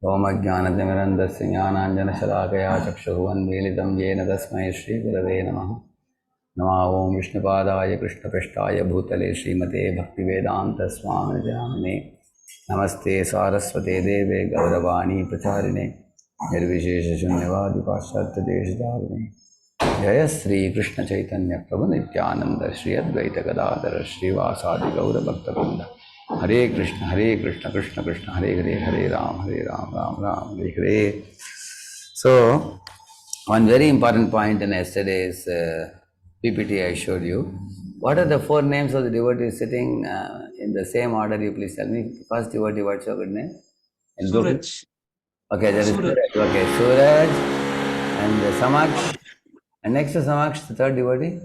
Omajnanatimirandasya jnananjanashalakaya chakshurunmilitam yena tasmai Shri Gurave Namaha. Namo Om Vishnupadaya Krishnaprishtaya Bhutale Srimate Bhaktivedanta Swami Namane. Namaste Saraswate Deve Gauravani Pracharine Nirvishesha Shunyavadi Paschatya Deshadarine. Jaya Sri Krishna Chaitanya Prabhu Nityananda Shri Advaita Gadadhara Shri Vasadi Gaura Bhakta Vrinda. Hare Krishna, Krishna Krishna, Hare Hare, Hare Ram, Ram Ram, Hare Hare. So, one very important point in yesterday's PPT I showed you. What are the four names of the devotees sitting in the same order? You please tell me. First devotee, what's your good name? Suraj. Okay, there is Suraj. Okay, Suraj and Samaksh. And next to Samaksh, the third devotee?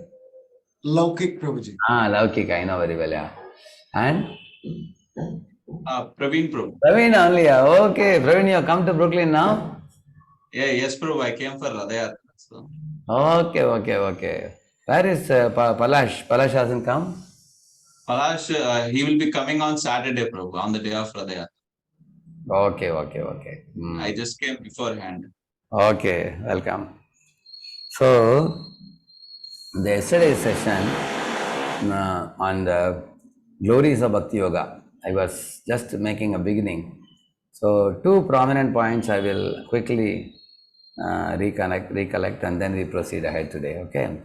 Laukik Prabhuji. Laukik, I know very well, yeah. And? Praveen Prabhu. Praveen only, yeah. Okay, Praveen, you have come to Brooklyn now? Yeah, yes, Prabhu. I came for Radhayatra. So. Okay. Where is Palash? Palash hasn't come? Palash, he will be coming on Saturday, Prabhu, on the day of Radhayatra. Okay. I just came beforehand. Okay, welcome. So, the yesterday's session on the glories of Bhakti Yoga, I was just making a beginning. So, two prominent points I will quickly recollect and then we proceed ahead today, okay?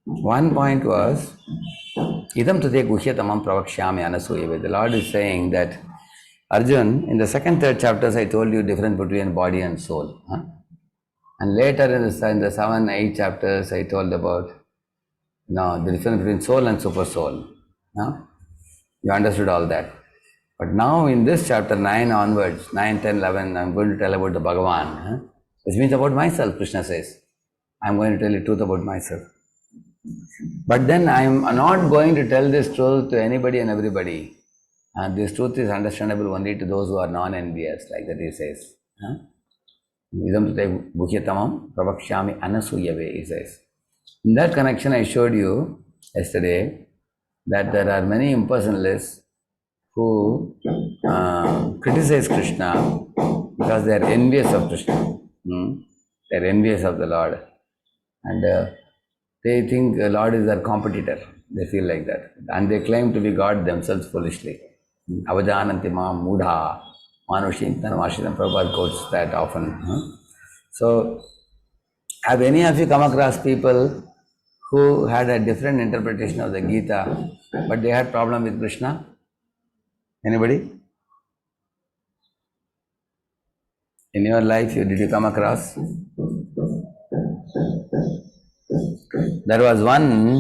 One point was, Idam Tate Guhyatamam Pravakshyami Anasuyave. The Lord is saying that, Arjun, in the second, third chapters, I told you difference between body and soul. Huh? And later in the 7, 8 chapters, I told about the difference between soul and super soul. Huh? You understood all that. But now in this chapter 9 onwards, 9, 10, 11, I'm going to tell about the Bhagavan. Which means about myself, Krishna says. I'm going to tell you truth about myself. But then I'm not going to tell this truth to anybody and everybody. And this truth is understandable only to those who are non-envious, like that he says. Idam tate guhyatamam pravakshyami anasuyave, he says. In that connection, I showed you yesterday that there are many impersonalists who criticize Krishna because they are envious of Krishna. They are envious of the Lord. And they think the Lord is their competitor. They feel like that. And they claim to be God themselves foolishly. Avajananti mam mudha manushintan vashitam. Prabhupada quotes that often. So, have any of you come across people who had a different interpretation of the Gita, but they had problem with Krishna? Anybody? In your life, did you come across? There was one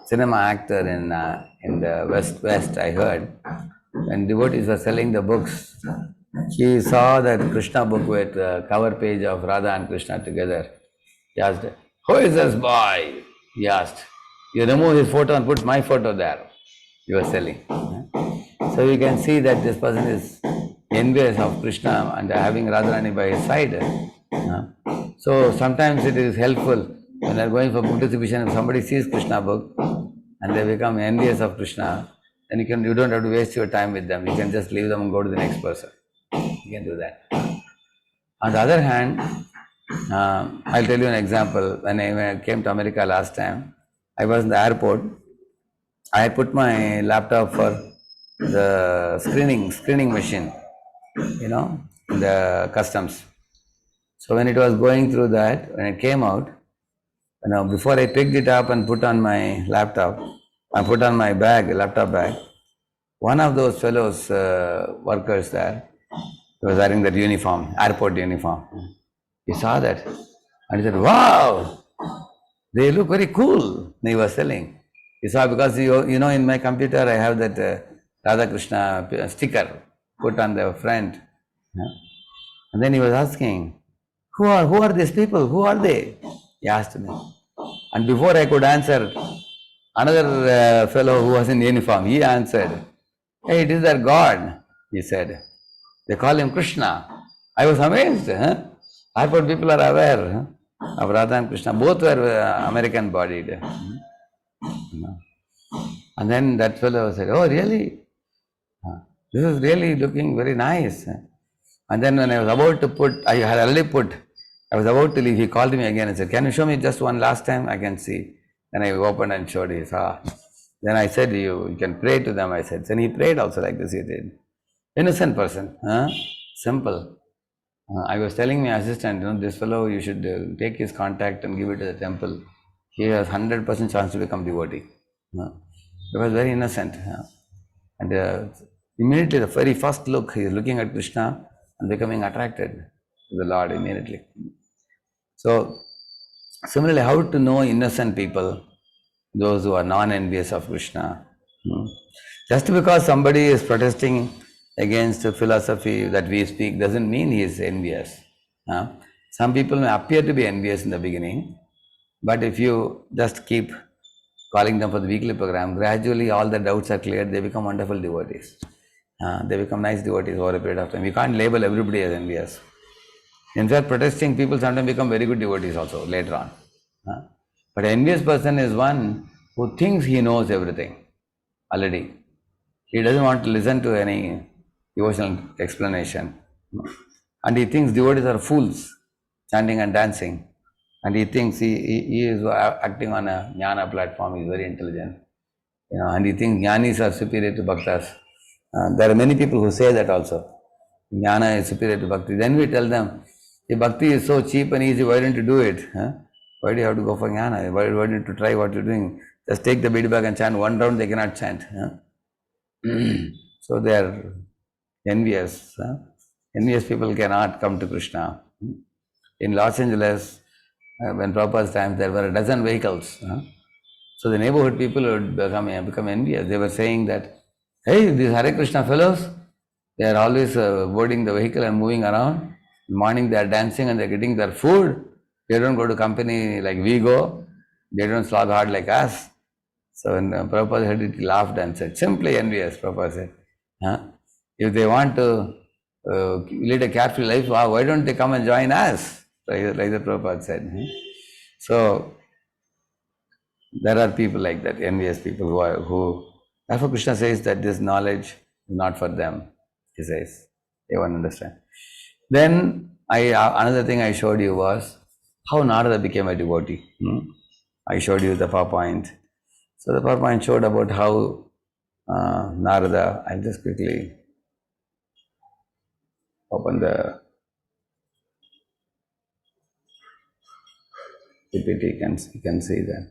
cinema actor in the West, I heard, when devotees were selling the books, he saw that Krishna book with the cover page of Radha and Krishna together. He asked, "Who is this boy?" He asked. You remove his photo and put my photo there. You are selling. So you can see that this person is envious of Krishna and having Radharani by his side. So sometimes it is helpful when they are going for book distribution, if somebody sees Krishna book and they become envious of Krishna, then you don't have to waste your time with them. You can just leave them and go to the next person. You can do that. On the other hand, I'll tell you an example. When I came to America last time, I was in the airport. I put my laptop for the screening machine, in the customs. So when it was going through that, when it came out, before I picked it up and put on my laptop, I put on my laptop bag, one of those fellows, workers there, he was wearing that uniform, airport uniform. He saw that and he said, "Wow, they look very cool," he was telling. He saw, because in my computer I have that Radha Krishna sticker put on the front. And then he was asking, who are these people? Who are they? He asked me. And before I could answer, another fellow who was in uniform, he answered, "Hey, it is their God," he said. "They call him Krishna." I was amazed. Airport people are aware of Radha and Krishna. Both were American bodied. And then that fellow said, "Oh, really?" This is really looking very nice. And then when I was about to put, I had already put, I was about to leave, he called me again and said, can you show me just one last time? I can see. Then I opened and showed he saw. Then I said, you can pray to them, I said. Then he prayed also like this, he did. Innocent person, huh? Simple. I was telling my assistant, this fellow, you should take his contact and give it to the temple. He has 100% chance to become devotee. He was very innocent. And immediately, the very first look, he is looking at Krishna and becoming attracted to the Lord immediately. So, similarly, how to know innocent people, those who are non-envious of Krishna? Just because somebody is protesting against the philosophy that we speak doesn't mean he is envious. Some people may appear to be envious in the beginning, but if you just keep calling them for the weekly program, gradually all the doubts are cleared, they become wonderful devotees. They become nice devotees over a period of time. You can't label everybody as envious. In fact, protesting people sometimes become very good devotees also later on. But an envious person is one who thinks he knows everything already. He doesn't want to listen to any devotional explanation. And he thinks devotees are fools, chanting and dancing. And he thinks he is acting on a jnana platform, he is very intelligent. And he thinks jnanis are superior to bhaktas. There are many people who say that also. Jnana is superior to bhakti. Then we tell them, if bhakti is so cheap and easy, why don't you do it? Why do you have to go for jnana? Why don't you try what you're doing? Just take the bead bag and chant one round, they cannot chant. So they are envious. Envious people cannot come to Krishna. In Los Angeles, when Prabhupada's time, there were a dozen vehicles. So the neighborhood people would become envious. They were saying that, hey, these Hare Krishna fellows, they are always boarding the vehicle and moving around. In the morning they are dancing and they are getting their food. They don't go to company like we go. They don't slog hard like us. So when Prabhupada heard it, he laughed and said, simply envious, Prabhupada said. If they want to lead a carefree life, why don't they come and join us? Like the Prabhupada said. So there are people like that, envious people who therefore Krishna says that this knowledge is not for them, he says. They won't understand. Then another thing I showed you was how Narada became a devotee. I showed you the PowerPoint. So the PowerPoint showed about how Narada, I'll just quickly open the PPT, you can see that.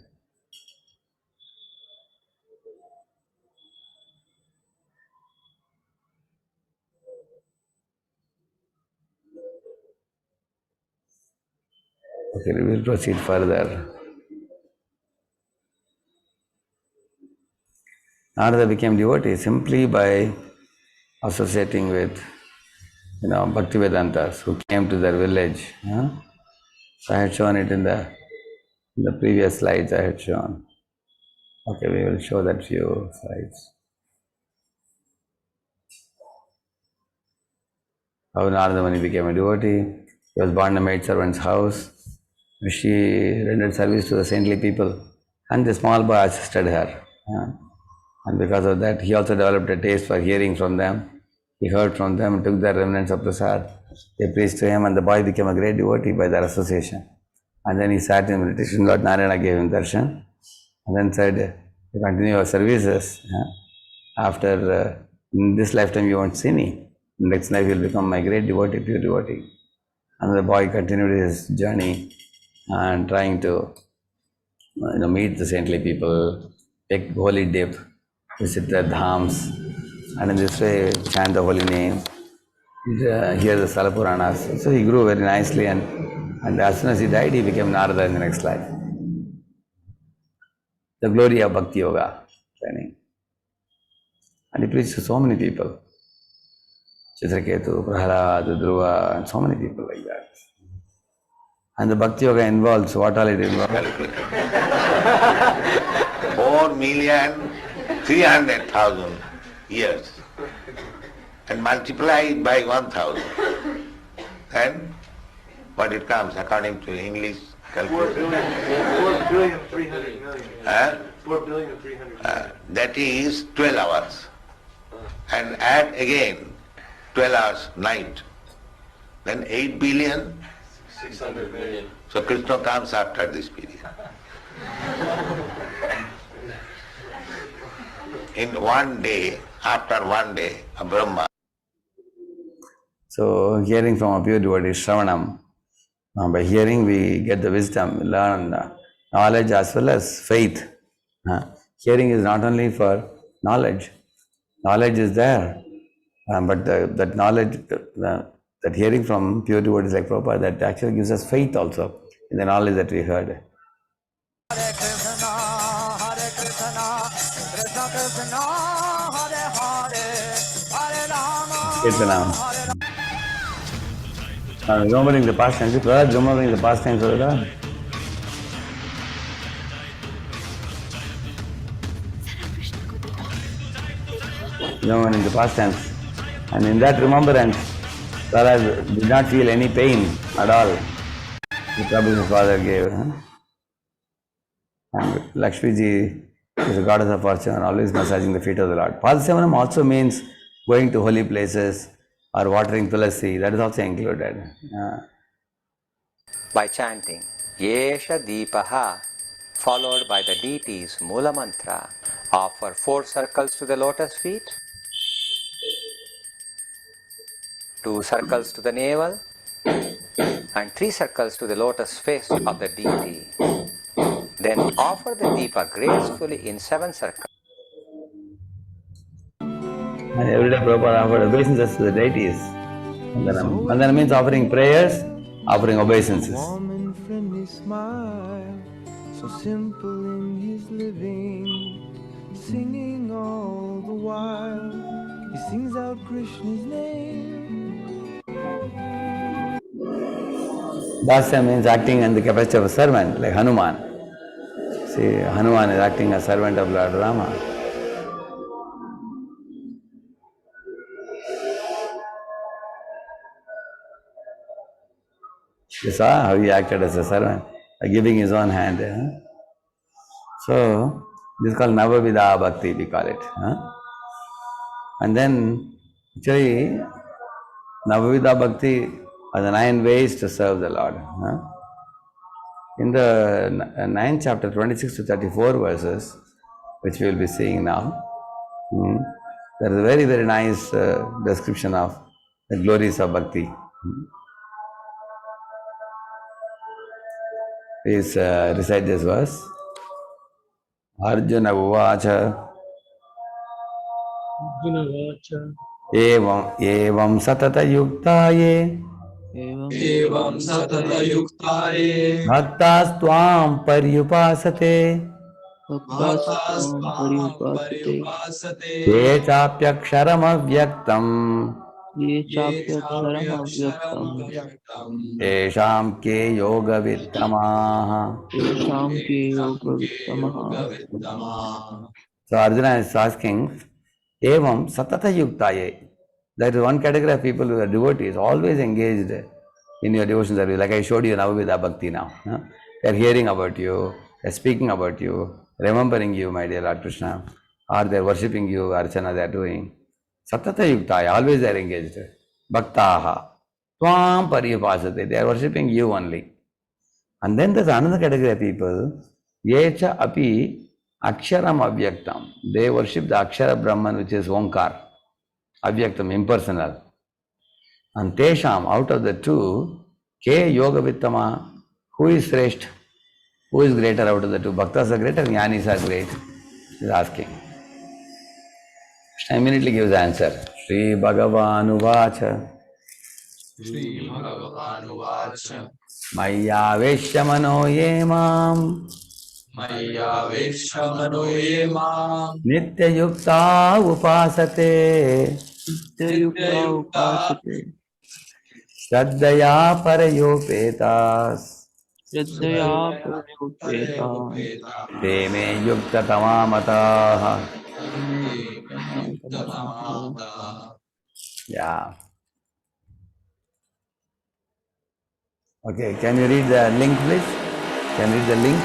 Okay, we will proceed further. Narada became devotee simply by associating with, Bhaktivedantas who came to their village. So I had shown it in the previous slides I had shown. Okay, we will show that few slides. How Narada Muni became a devotee. He was born in a maidservant's house. She rendered service to the saintly people, and the small boy assisted her. And because of that, he also developed a taste for hearing from them. He heard from them, took their remnants of prasad. They preached to him, and the boy became a great devotee by their association. And then he sat in meditation. Lord Narayana gave him darshan, and then said, you continue your services. After in this lifetime you won't see me. In next life you'll become my great devotee, pure devotee. And the boy continued his journey and trying to meet the saintly people, take holy dip, visit their dhams, and in this way chant the holy name, hear the Salapuranas. So he grew very nicely, and as soon as he died, he became Narada in the next life. The glory of Bhakti Yoga training. And he preached to so many people. Chitraketu, Prahalad, Dhruva, and so many people like that. And the Bhakti Yoga involves, what all it involves? 4,300,000 years and multiply it by 1,000. And what it comes according to English calculation? 4,300,000,000. 4,300,000,000. That is 12 hours. and add again 12 hours night, then 8 billion, 600 million. so Krishna comes after this period. In one day, after one day, a Brahma. So hearing from a pure devotee, Shravanam, by hearing we get the wisdom, learn knowledge as well as faith. Hearing is not only for knowledge, knowledge is there, but that knowledge, that hearing from pure devotees like Prabhupada, that actually gives us faith also in the knowledge that we heard. Hare Krishna, Krishna Krishna, Hare Hare, Hare Rama, Kirtanam. Hare Remembering the past tense, remembering the past tense, remembering the past tense. And in that remembrance, Prahlad did not feel any pain at all. The trouble his father gave. And Lakshmi ji is a goddess of fortune and always massaging the feet of the Lord. Padsevanam also means going to holy places or watering tulasi. That is also included. By chanting Yesha Deepaha, followed by the deity's Mula Mantra, offer 4 circles to the lotus feet, 2 circles to the navel, and 3 circles to the lotus face of the deity. Then offer the Deepa gracefully in 7 circles. And every day Prabhupada offered obeisances to the deities. Vandana means offering prayers, offering obeisances. Warm and friendly smile, so simple in his living, singing all the while. He sings out Krishna's name. Dasya means acting in the capacity of a servant, like Hanuman. See, Hanuman is acting as servant of Lord Rama. You saw how he acted as a servant, by giving his own hand. So, this is called Navavida Bhakti, we call it. And then, actually, Navavida Bhakti are the 9 ways to serve the Lord. In the 9th chapter, 26 to 34 verses, which we will be seeing now, there is a very, very nice description of the glories of Bhakti. Please recite this verse. Arjuna Uvacha Evam Satata Yuktaye Evam satata yuktaye Bhaktas Tvam Paryupasate bhaktas pam paripasate Ye Chapyaksharam Avyaktam ye chapyaksharam avyaktam Esham Ke Yoga Vittamaha. tesham ke yoga vittamaha. So Arjuna is asking, Evam Satata Yuktaye. That is one category of people who are devotees, always engaged in your devotion service. Like I showed you Navavida Bhakti now. They are hearing about you, they are speaking about you, remembering you, my dear Lord Krishna, or they are worshipping you, Archana they are doing. Satata Yuktaya, always they are engaged. Bhaktaha. Tvam Pariyupasate. They are worshipping you only. And then there's another category of people, Yecha Api Aksharam Avyaktam. They worship the Akshara Brahman, which is Omkar. Avyaktam, impersonal. And Tesham, out of the two, Ke Yoga Vittama, who is Shrestha? Who is greater out of the two? Bhaktas are greater, Jnanis are great? He is asking. Krishna immediately gives the answer. Shri Bhagavan Uvacha. Shri Bhagavan Uvacha Maya Veshamano Yemam Maya Veshamano Yemam Nitya Yukta Upasate Nityayukta upasate Shraddhaya Parayopetas Shraddhaya parayopeta Te me Yukta Tamamataha. Yeah. Okay, can you read the link, please? Can you read the link?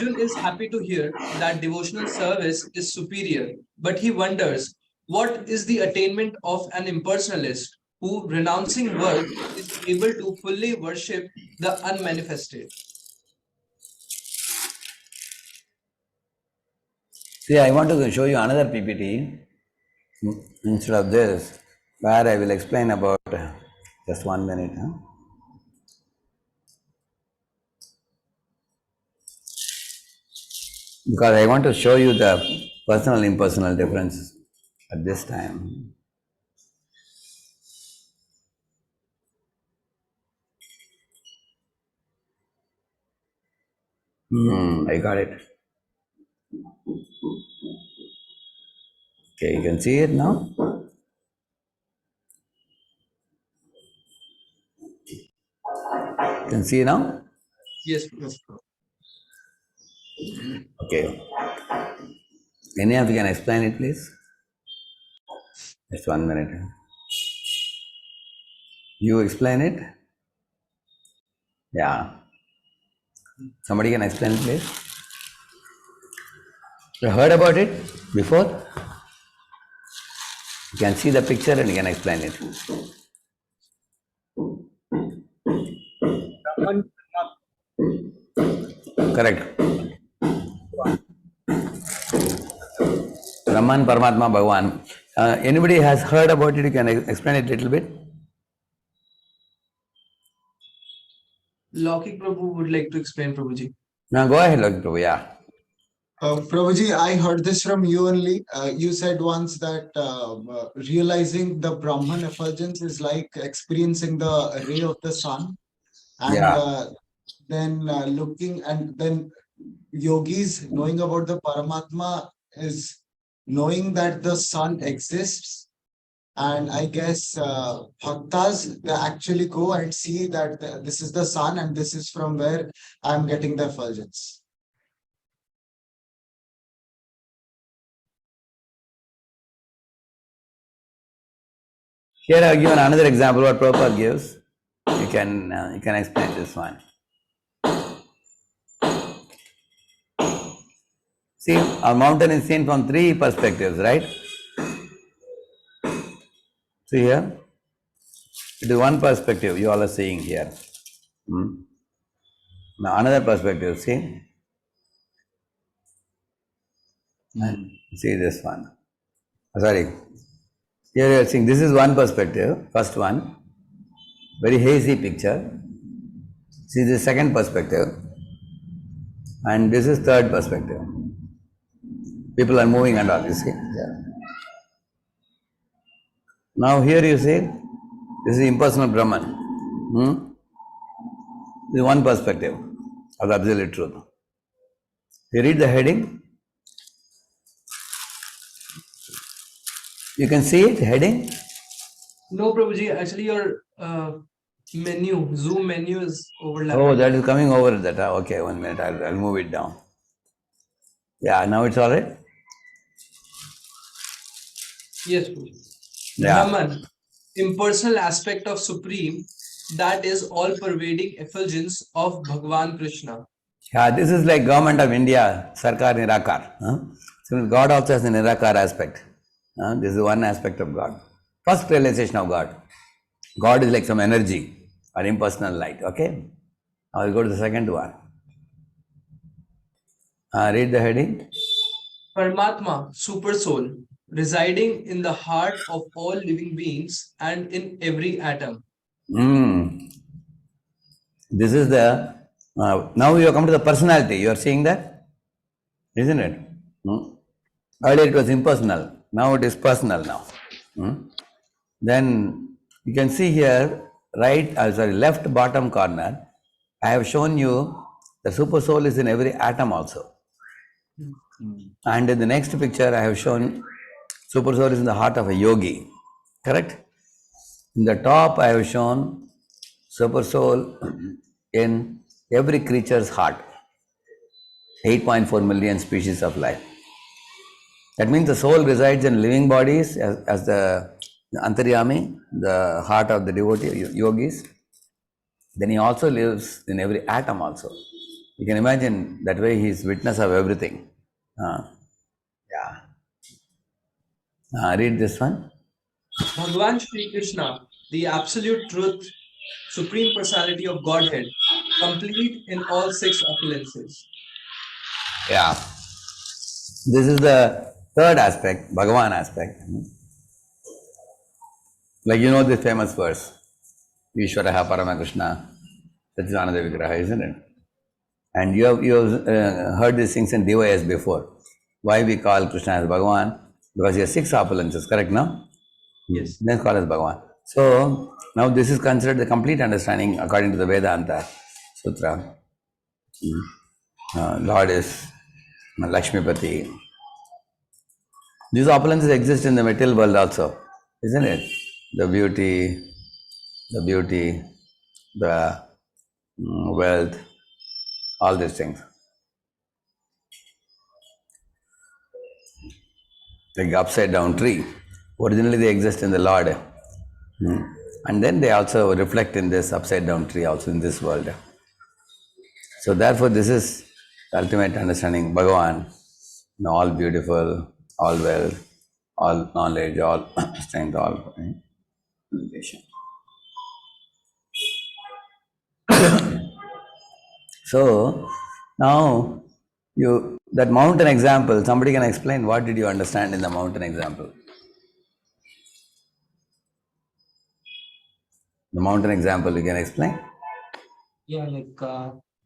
Arjun is happy to hear that devotional service is superior, but he wonders what is the attainment of an impersonalist who, renouncing work, is able to fully worship the unmanifested. See, I want to show you another PPT instead of this, where I will explain about just 1 minute. Because I want to show you the personal impersonal difference at this time. I got it. Okay, you can see it now. You can see now? Yes. Okay. Any of you can explain it, please? Just 1 minute. You explain it? Yeah. Somebody can explain it, please? You heard about it before? You can see the picture and you can explain it. Correct. Brahman, Paramatma, Bhagavan. Anybody has heard about it? You can explain it a little bit? Laukik Prabhu would like to explain, Prabhuji. Now go ahead, Lokit Prabhu, yeah. Prabhuji, I heard this from you only. You said once that realizing the Brahman effulgence is like experiencing the ray of the sun, and Yeah. then looking, and then yogis knowing about the Paramatma is knowing that the sun exists. And I guess bhaktas, they actually go and see that this is the sun and this is from where I'm getting the effulgence. Here I have given another example what Prabhupada gives. You can explain this one. See, our mountain is seen from 3 perspectives, right? See here, it is one perspective you all are seeing here. Now another perspective, see? And see this one. Sorry. Here you are seeing, this is one perspective, first one. Very hazy picture. See the second perspective. And this is third perspective. People are moving and all, you see? Yeah. Now here you see, this is impersonal Brahman. This is one perspective of the absolute truth. You read the heading. You can see it, heading? No, Prabhuji, actually your Zoom menu is overlapping. Oh, that is coming over that. Okay, 1 minute, I'll move it down. Yeah, now it's all right? Yes, Prabhuji. Yeah. Brahman, impersonal aspect of Supreme, that is all-pervading effulgence of Bhagavan Krishna. Yeah, this is like government of India, Sarkar Nirakar. So God also has a Nirakar aspect. This is one aspect of God. First realization of God. God is like some energy or impersonal light. Okay? Now we go to the second one. Read the heading. Paramatma, super soul, residing in the heart of all living beings and in every atom. This is the, now you have come to the personality. You are seeing that? Isn't it? Earlier it was impersonal. Now it is personal now. Then you can see here, left bottom corner, I have shown you the super soul is in every atom also. And in the next picture, I have shown super soul is in the heart of a yogi. Correct? In the top, I have shown super soul in every creature's heart. 8.4 million species of life. That means the soul resides in living bodies as the Antaryami, the heart of the devotee, yogis. Then he also lives in every atom also. You can imagine that way he is witness of everything. Yeah. Read this one. Bhagavan Shri Krishna, the absolute truth, supreme personality of Godhead, complete in all six opulences. Yeah. This is the third aspect, Bhagavan aspect. Like you know this famous verse, Ishvaraha Paramakrishna, Satchidananda Vigraha, isn't it? And you have heard these things in DYS before. Why we call Krishna as Bhagavan? Because he has six opulences, correct now? Yes. Then called as Bhagavan. So now this is considered the complete understanding according to the Vedanta Sutra. Lord is Lakshmipati. These opulences exist in the material world also, isn't it? The beauty, the wealth, all these things. Like upside down tree. Originally they exist in the Lord. And then they also reflect in this upside down tree also in this world. So therefore this is the ultimate understanding. Bhagavan, all beautiful, all wealth, all knowledge, all strength, all communication. So now that mountain example, somebody can explain what did you understand in the mountain example? The mountain example you can explain? Yeah,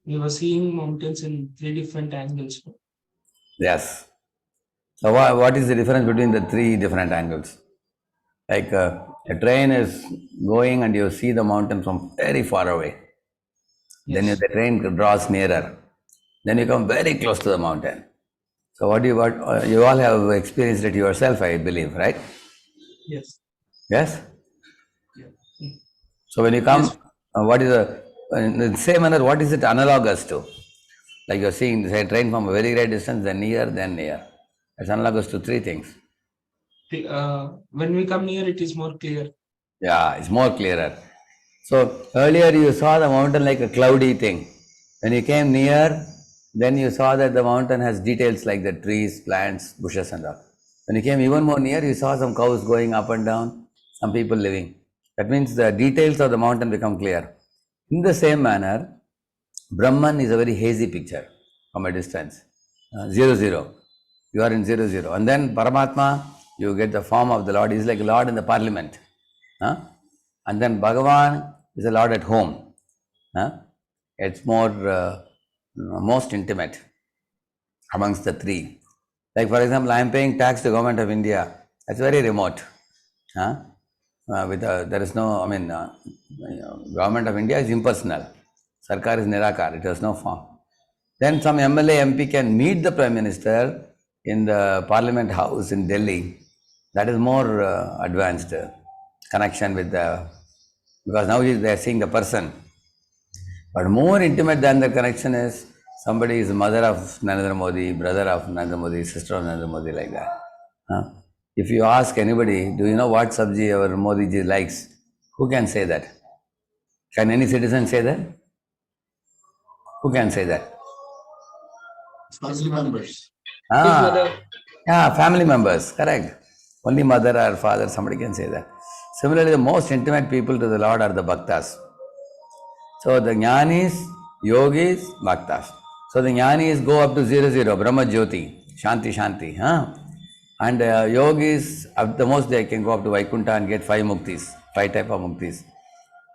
we were seeing mountains in three different angles. Yes. So what is the difference between the three different angles? Like a train is going and you see the mountain from very far away. Then Yes. the train draws nearer. Then you come very close to the mountain. So what you all have experienced it yourself, I believe, right? Yes. Yes? Yeah. So when you come, Yes. what is in the same manner, what is it analogous to? Like you're seeing, say, train from a very great distance, then near, then near. It's analogous to three things. When we come near, it is more clear. Yeah, it's more clearer. So earlier you saw the mountain like a cloudy thing. When you came near, then you saw that the mountain has details like the trees, plants, bushes and all. When you came even more near, you saw some cows going up and down, some people living. That means the details of the mountain become clear. In the same manner, Brahman is a very hazy picture from a distance. 0, 0. You are in 0, 0. And then Paramatma, you get the form of the Lord. He is like Lord in the parliament. And then Bhagavan is a Lord at home. It's most intimate amongst the three. Like for example, I am paying tax to government of India. That's very remote. There is no, government of India is impersonal. Sarkar is Nirakar, it has no form. Then some MLA, MP can meet the Prime Minister in the Parliament House in Delhi. That is more advanced connection with because now they are seeing the person. But more intimate than the connection is somebody is mother of Narendra Modi, brother of Narendra Modi, sister of Narendra Modi, like that. If you ask anybody, do you know what sabji our Modi ji likes? Who can say that? Can any citizen say that? Who can say that? Family members. Family members, correct. Only mother or father, somebody can say that. Similarly, the most intimate people to the Lord are the bhaktas. So the jnanis, yogis, bhaktas. So the jnanis go up to 0, 0, Brahma Jyoti, Shanti, Shanti. And yogis, at the most they can go up to Vaikuntha and get 5 muktis, 5 type of muktis.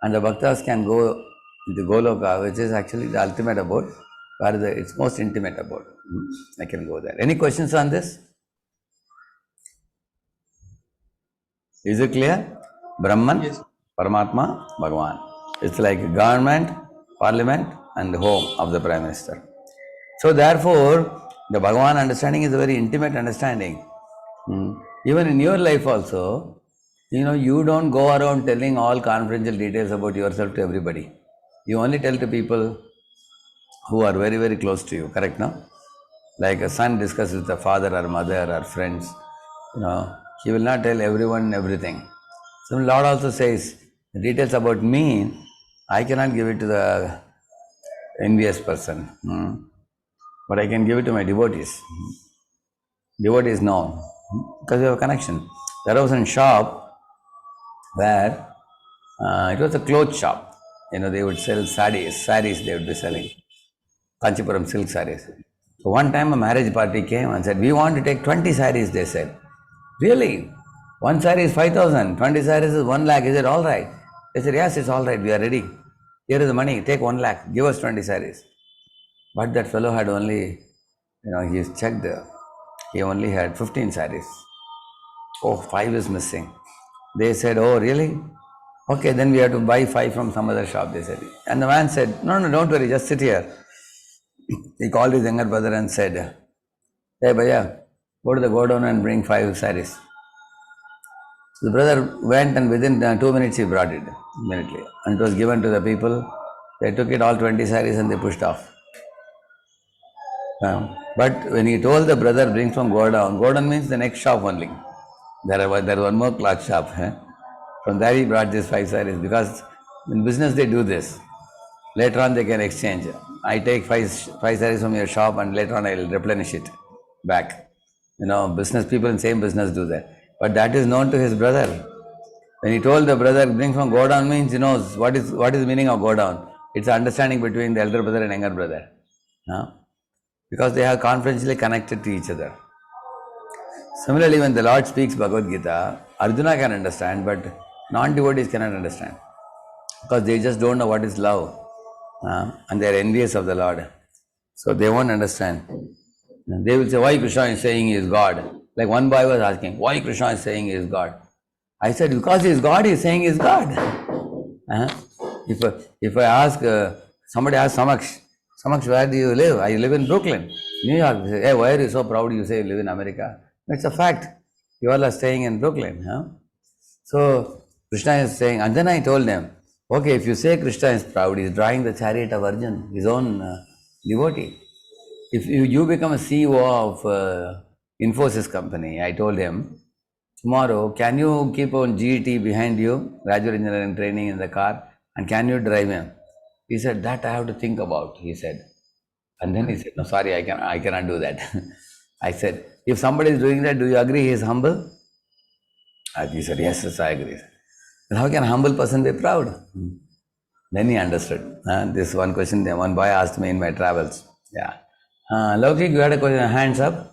And the bhaktas can go into Goloka, which is actually the ultimate abode, where it's most intimate abode. I can go there. Any questions on this? Is it clear? Brahman, Yes. Paramatma, Bhagavan. It's like government, parliament and home of the Prime Minister. So therefore, the Bhagavan understanding is a very intimate understanding. Even in your life also, you don't go around telling all confidential details about yourself to everybody. You only tell to people who are very, very close to you, correct, no? Like a son discusses with a father or mother or friends, he will not tell everyone everything. So Lord also says, the details about me, I cannot give it to envious person. But I can give it to my devotees. Devotees know, because we have a connection. There was a shop where it was a clothes shop. They would sell saris they would be selling. Kanchipuram silk saris. So one time a marriage party came and said, we want to take 20 saris, they said. Really? One sari is 5,000, 20 saris is 1 lakh, is it all right? They said, yes, it's all right, we are ready. Here is the money, take 1 lakh, give us 20 saris. But that fellow had only, he checked, he only had 15 saris. Oh, 5 is missing. They said, oh, really? Okay, then we have to buy 5 from some other shop, they said. And the man said, no, don't worry, just sit here. He called his younger brother and said, hey, Bhaiya, go to the godown and bring 5 saris. So the brother went and within 2 minutes he brought it, immediately. And it was given to the people. They took it all 20 saris and they pushed off. But when he told the brother, bring from godown means the next shop only. There was one more cloth shop. From there he brought these 5 saris because in business they do this. Later on they can exchange. I take 5 saris from your shop and later on I will replenish it back. Business people in same business do that. But that is known to his brother. When he told the brother, bring from godown means he knows what is the meaning of godown. It's understanding between the elder brother and younger brother. Because they are confidentially connected to each other. Similarly, when the Lord speaks Bhagavad Gita, Arjuna can understand, but non-devotees cannot understand. Because they just don't know what is love. And they are envious of the Lord. So they won't understand. They will say, why Krishna is saying he is God? Like one boy was asking, why Krishna is saying he is God? I said, because he is God, he is saying he is God. If I ask, somebody asks Samaksh, where do you live? I live in Brooklyn, New York. They say, hey, why are you so proud you say you live in America? It's a fact. You all are staying in Brooklyn. So Krishna is saying, and then I told them, okay, if you say Krishna is proud, he is drawing the chariot of Arjuna, his own devotee. If you become a CEO of Infosys company, I told him, tomorrow, can you keep on GET behind you, graduate engineering training in the car, and can you drive him? He said, that I have to think about, he said. And then he said, no, sorry, I cannot do that. I said, if somebody is doing that, do you agree he is humble? And he said, yes, I agree. Then how can a humble person be proud? Then he understood. This one question, one boy asked me in my travels. Yeah. Laukik, you had a question, hands up.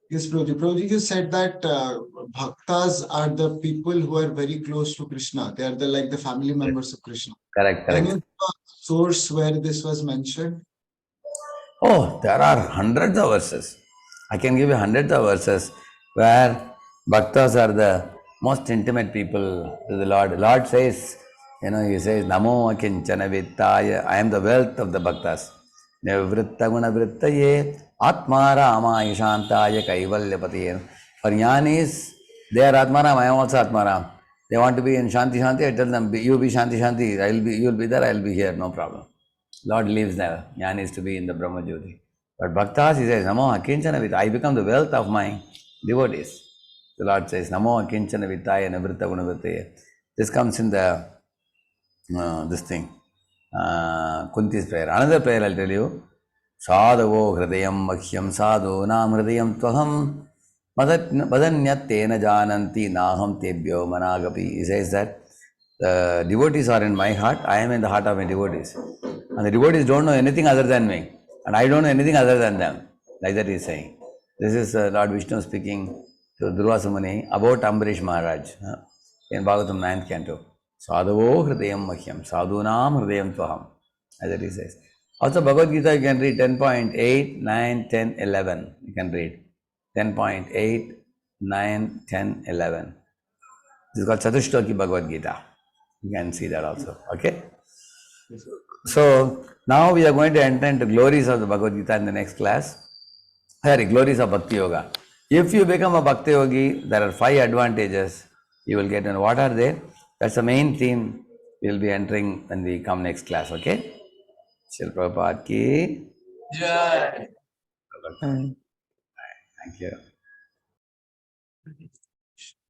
Yes, Prabhuji. Prabhuji, you said that bhaktas are the people who are very close to Krishna. They are like the family members of Krishna. Correct. Can you give a source where this was mentioned? Oh, there are hundreds of verses. I can give you hundreds of verses where bhaktas are the most intimate people to the Lord. The Lord says, he says, Namo Akinchana Vittaya, I am the wealth of the bhaktas. Nivritta Guna Vrittaye, Atma Rama Ishantaya Kaivalyapatiye. For jnanis, they are Atma Ram, I am also Atma Ram. They want to be in Shanti Shanti, I tell them, you be Shanti Shanti, you will be there, I will be here, no problem. Lord lives there. Jnana is to be in the Brahma Jyoti. But Bhaktas, he says, Namo Akinchana Vittaya. I become the wealth of my devotees. The Lord says, Namo Akinchana Vittaya Nivritta Gunavrittaya. This comes in the, this thing, Kunti's prayer. Another prayer I'll tell you. Sadhavo hridayam makhyam sadho nam hridayam tvaham madanyatena jananti naham tebhyo managapi. He says that the devotees are in my heart, I am in the heart of my devotees. And the devotees don't know anything other than me. And I don't know anything other than them. Like that he is saying. This is Lord Vishnu speaking to Durvasa Muni about Ambarish Maharaj in Bhagavatam 9th canto. Sadhavo hridayam mahyam, sadhunam hridayam tvaham. As that he says. Also Bhagavad Gita you can read 10.8, 9, 10, 11. You can read 10.8, 9, 10, 11. This is called Chatushloki Bhagavad Gita. You can see that also. Okay? So now we are going to enter into glories of the Bhagavad Gita in the next class. Sorry, glories of Bhakti Yoga. If you become a Bhakti Yogi, there are 5 advantages you will get. And what are they? That's the main theme we will be entering when we come next class. Okay? Shri Prabhupada ki Jai. Thank you.